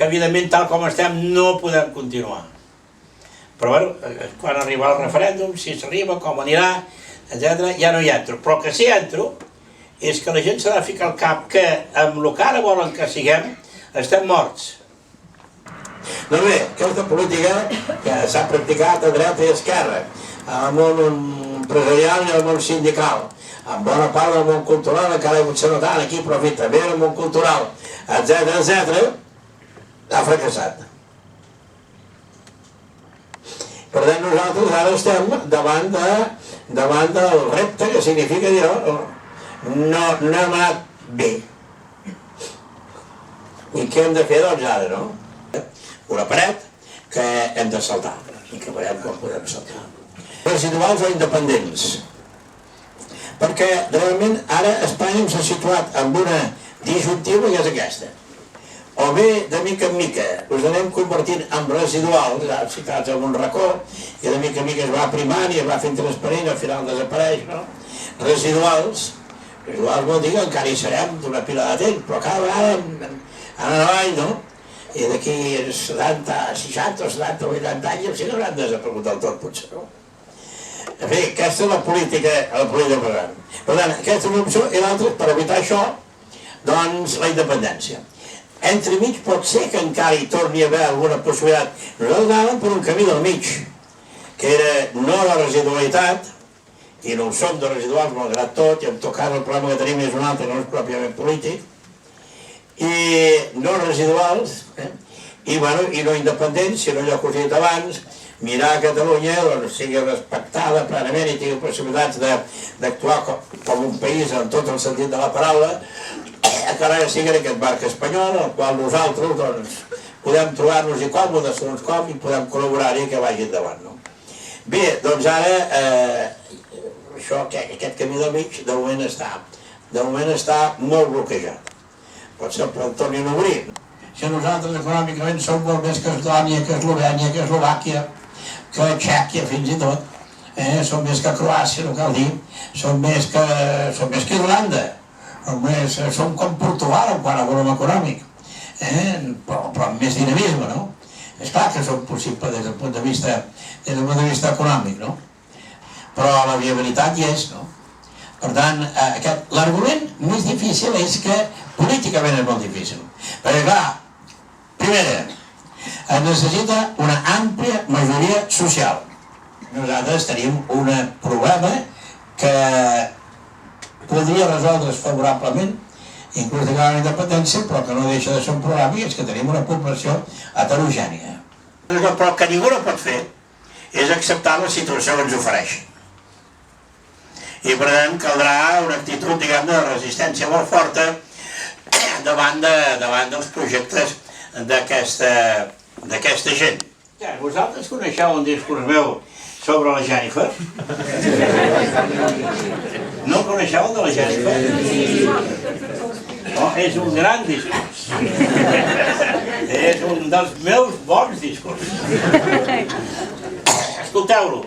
que evidentment tal com estem no podem continuar. Però bueno, quan arriba el referèndum, si s'arriba, com anirà, etc., ja no hi entro. Però que si entro és que la gent s'ha de ficar al cap que amb el que ara volen que siguem estem morts. Doncs bé, aquesta política que s'ha practicat a dreta i a esquerra, al món empresarial i al món sindical, en bona part del món cultural, encara potser no tant aquí, però també en el món cultural, etc., ha fracassat. Per tant, nosaltres ara estem davant del repte que significa dir no hem anat bé. I què hem de fer, doncs, ara, no? Una paret que hem de saltar, i que veurem com podem saltar. Residuals o independents. Perquè realment ara Espanya s'ha situat en una disjuntiva que és aquesta. O bé, de mica en mica, us anem convertint en residuals, citats en un racó, i de mica en mica es va aprimant i es va fent transparent i al final desapareix, no? Residuals vol dir que encara hi serem d'una pila de temps, però cada vegada en avall, no? I d'aquí 70, 60 o 70 o 80 anys sí que hauran desaparegut del tot, potser, no? En fi, aquesta és la política present. Per tant, aquesta és una opció, i l'altra, per evitar això, doncs la independència. Entremig pot ser que encara hi torni a haver alguna possibilitat. Nosaltres anàvem per un camí del mig, que era no la residualitat, i no ho som de residuals malgrat tot, i en tot cas el problema que tenim és un altre, que no és pròpiament polític, i no residuals, i no independents, sinó allò que us he dit abans, mirar a Catalunya sigui respectada plenament i tingui possibilitats d'actuar com un país en tot el sentit de la paraula, que ara sigui en aquest marc espanyol, en el qual nosaltres podem trobar-nos-hi còmodes segons com i podem col·laborar-hi que vagi endavant. Bé, doncs ara aquest camí del mig de moment està molt bloquejat. Potser el tornin a obrir. Si nosaltres econòmicament som molt més que Estònia, que Eslovènia, que Eslovàquia, que Txèquia fins i tot, som més que Croàcia, no cal dir, som més que Irlanda, som com Portugal en quant a volum econòmic, però amb més dinamisme, no? És clar que som possibles des del punt de vista econòmic, no? Però la viabilitat hi és, no? Per tant, l'argument més difícil és que políticament és molt difícil. Perquè, clar, primera, es necessita una àmplia majoria social. Nosaltres tenim un problema que podria resoldre's favorablement, inclús de la independència, però que no deixa de ser un problema, i és que tenim una població heterogènia. Però el que ningú no pot fer és acceptar la situació que ens ofereix. I per tant caldrà una actitud, diguem, de resistència molt forta davant dels projectes d'aquesta gent. Vosaltres coneixeu un discurs meu sobre la Jennifer? No coneixeu el de la Jennifer? No, és un gran discurs. És un dels meus bons discursos. Escolteu-lo.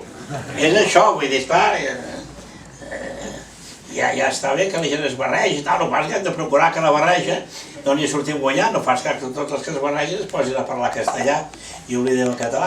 És això, vull dir, clar, ja està bé que la gent es barregi i tal, no pas que hem de procurar que la barreja no n'hi sortim guanyant, no fas que tots els que es barregen es posin a parlar castellà i oblidem el català.